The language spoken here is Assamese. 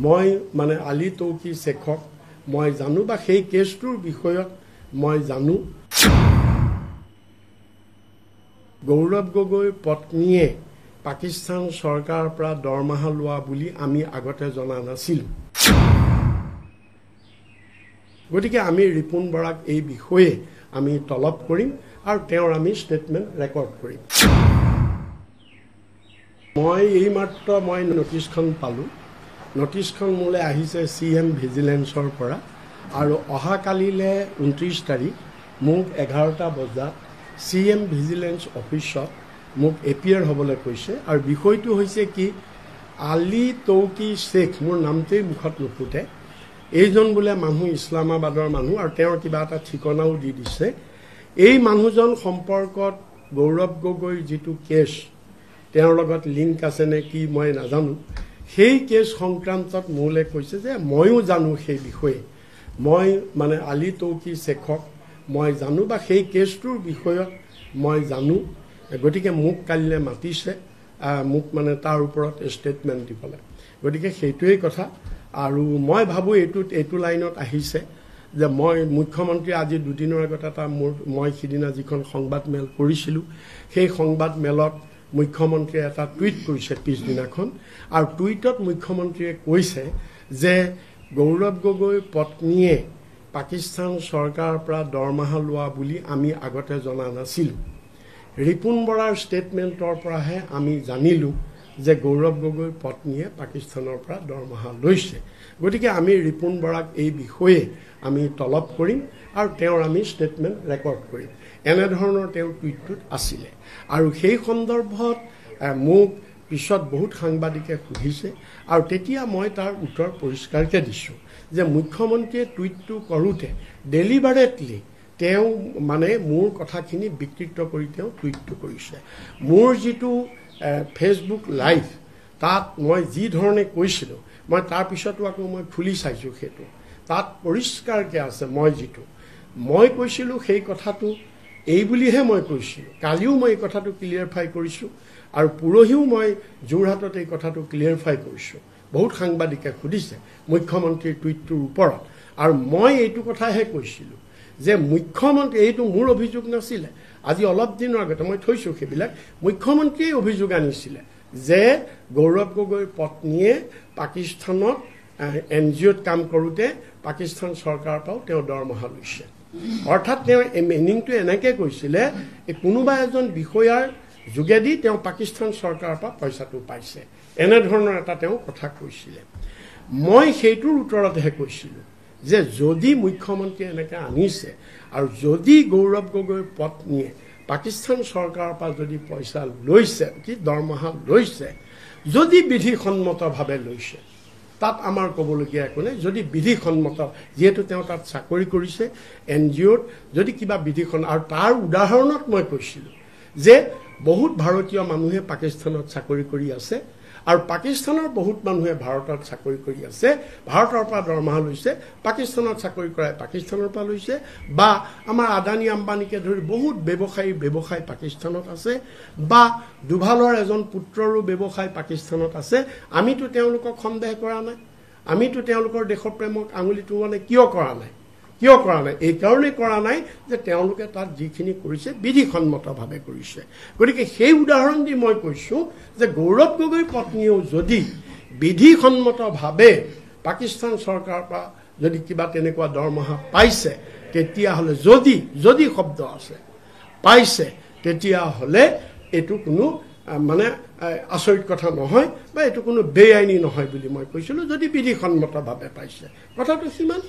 মই মানে আলী তৌকি শেখক মই জানো বা সেই কেছটোৰ বিষয়ত মই জানো গৌৰৱ গগৈৰ পত্নীয়ে পাকিস্তান চৰকাৰৰ পৰা দৰমহা লোৱা বুলি আমি আগতে জনা নাছিলো গতিকে আমি ৰিপুন বৰাক এই বিষয়ে আমি তলব কৰিম আৰু তেওঁৰ আমি ষ্টেটমেন্ট ৰেকৰ্ড কৰিম মই এই মাত্ৰ মই নটিছখন পালো নটিছখন মোলে আহিছে সিএম ভিজিলেন্সৰ পৰা আৰু অহা কালিলে 29 তাৰিখ মোক 11টা বজাত সিএম ভিজিলেন্স অফিচত মোক এপিয়াৰ হ'বলৈ কৈছে আৰু বিষয়টো হৈছে কি আলী তৌকি শেখ মোৰ নামতেই মুখত নুফুটে এইজন বোলে মানুহ ইছলামাবাদৰ মানুহ আৰু তেওঁৰ কিবা এটা ঠিকনাও দি দিছে এই মানুহজন সম্পৰ্কত গৌৰৱ গগৈৰ যেটো কেছ তেওঁৰ লগত লিংক আছে নে কি মই নাজানো সেই কেছ সংক্ৰান্তত মোলে কৈছে যে ময়ো জানো সেই বিষয়ে মই মানে আলী তৌকি শেখক মই জানো বা সেই কেছটোৰ বিষয়ত মই জানো গতিকে মোক কালিলে মাতিছে মোক মানে তাৰ ওপৰত ষ্টেটমেন্ট দিবলে গতিকে সেইটোই কথা আৰু মই ভাবো এইটো লাইনত আহিছে যে মই মুখ্যমন্ত্ৰী আজি দুদিনৰ আগত এটা মই সিদিনা যিখন সংবাদ মেল কৰিছিলো সেই সংবাদ মেলত মুখ্যমন্ত্ৰীয়ে এটা টুইট কৰিছে পিছদিনাখন আৰু টুইটত মুখ্যমন্ত্ৰীয়ে কৈছে যে গৌৰৱ গগৈৰ পত্নীয়ে পাকিস্তান চৰকাৰৰ পৰা দৰমহা লোৱা বুলি আমি আগতে জনা নাছিলো ৰিপুন বৰাৰ ষ্টেটমেন্টৰ পৰাহে আমি জানিলো যে গৌৰৱ গগৈৰ পত্নীয়ে পাকিস্তানৰ পৰা দৰমহা লৈছে গতিকে আমি ৰিপুন বৰাক এই বিষয়ে আমি তলব কৰিম আৰু তেওঁৰ আমি ষ্টেটমেন্ট ৰেকৰ্ড কৰিম এনে ধৰণৰ তেওঁৰ টুইটটোত আছিল আৰু সেই সন্দৰ্ভত মোক পিছত বহুত সাংবাদিকে সুধিছে আৰু তেতিয়া মই তাৰ উত্তৰ পৰিষ্কাৰকে দিছো যে মুখ্যমন্ত্ৰীয়ে টুইটটো কৰোতে ডেলিভাৰেটলি তেওঁ মানে মোৰ কথাখিনি বিকৃত কৰি তেওঁ টুইটটো কৰিছে মোৰ যেটো ফেসবুক লাইভ তাত মই যি ধৰণে কৈছিলো মই তাৰ পিছতো আকৌ মই খুলি চাইছো হেতু তাত পৰিষ্কাৰকে আছে মই যেটো মই কৈছিলো সেই কথাটো এই বুলিহে মই কৈছিলো কালিও মই এই কথাটো ক্লিয়াৰফাই কৰিছো আৰু পুৰহিও মই জোৰহাটত এই কথাটো ক্লিয়াৰফাই কৰিছো বহুত সাংবাদিকে সুধিছে মুখ্যমন্ত্ৰীৰ টুইটটোৰ ওপৰত আৰু মই এইটো কথাহে কৈছিলো যে মুখ্যমন্ত্ৰী এইটো মোৰ অভিযোগ নাছিলে আজি অলপ দিনৰ আগতে মই থৈছো সেইবিলাক মুখ্যমন্ত্ৰীয়ে অভিযোগ আনিছিলে যে গৌৰৱ গগৈৰ পত্নীয়ে পাকিস্তানত এনজিঅ'ত কাম কৰোতে পাকিস্তান চৰকাৰৰ পৰা তেওঁ দৰমহা লৈছে অৰ্থাৎ তেওঁ মিনিংটো এনেকে কৈছিলে কোনোবা এজন বিষয়াৰ যোগেদি তেওঁ পাকিস্তান চৰকাৰৰ পৰা পইচাটো পাইছে এনে ধৰণৰ এটা তেওঁ কথা কৈছিলে মই সেইটোৰ উত্তৰতহে কৈছিলো যে যদি মুখ্যমন্ত্ৰী এনেকে আনিছে আৰু যদি গৌৰৱ গগৈৰ পত্নীয়ে পাকিস্তান চৰকাৰৰ পৰা যদি পইচা লৈছে কি দৰমহা লৈছে যদি বিধিসন্মতভাৱে লৈছে তাত আমাৰ কবলগীয়া একো নাই যদি বিধিসন্মত যেহেতু তেওঁ তাত চাকৰি কৰিছে এনজিঅ'ত যদি কিবা বিধিখন আৰু তাৰ উদাহৰণত মই কৈছিলো যে বহুত ভাৰতীয় মানুহে পাকিস্তানত চাকৰি কৰি আছে আৰু পাকিস্তানৰ বহুত মানুহে ভাৰতত চাকৰি কৰি আছে ভাৰতৰ পৰা দৰমহা লৈছে পাকিস্তানত চাকৰি কৰায় পাকিস্তানৰ পৰা লৈছে বা আমাৰ আদানী আম্বানীকে ধৰি বহুত ব্যৱসায়ী পাকিস্তানত আছে বা দুভালৰ এজন পুত্ৰৰো ব্যৱসায় পাকিস্তানত আছে আমিতো তেওঁলোকক সন্দেহ কৰা নাই আমিতো তেওঁলোকৰ দেশৰ প্ৰেমক আঙুলিটো মানে কিয় কৰা নাই এই কাৰণে কৰা নাই যে তেওঁলোকে তাত যিখিনি কৰিছে বিধিসন্মতভাৱে কৰিছে গতিকে সেই উদাহৰণ দি মই কৈছো যে গৌৰৱ গগৈৰ পত্নীও যদি বিধিসন্মতভাৱে পাকিস্তান চৰকাৰৰ পৰা যদি কিবা তেনেকুৱা দৰমহা পাইছে তেতিয়া হলে যদি শব্দ আছে পাইছে তেতিয়া হলে এটো কোনো মানে আচৰিত কথা নহয় বা এটো কোনো বেআইনী নহয় বুলি মই কৈছিলো যদি বিধিসন্মতভাৱে পাইছে কথাটো সিমান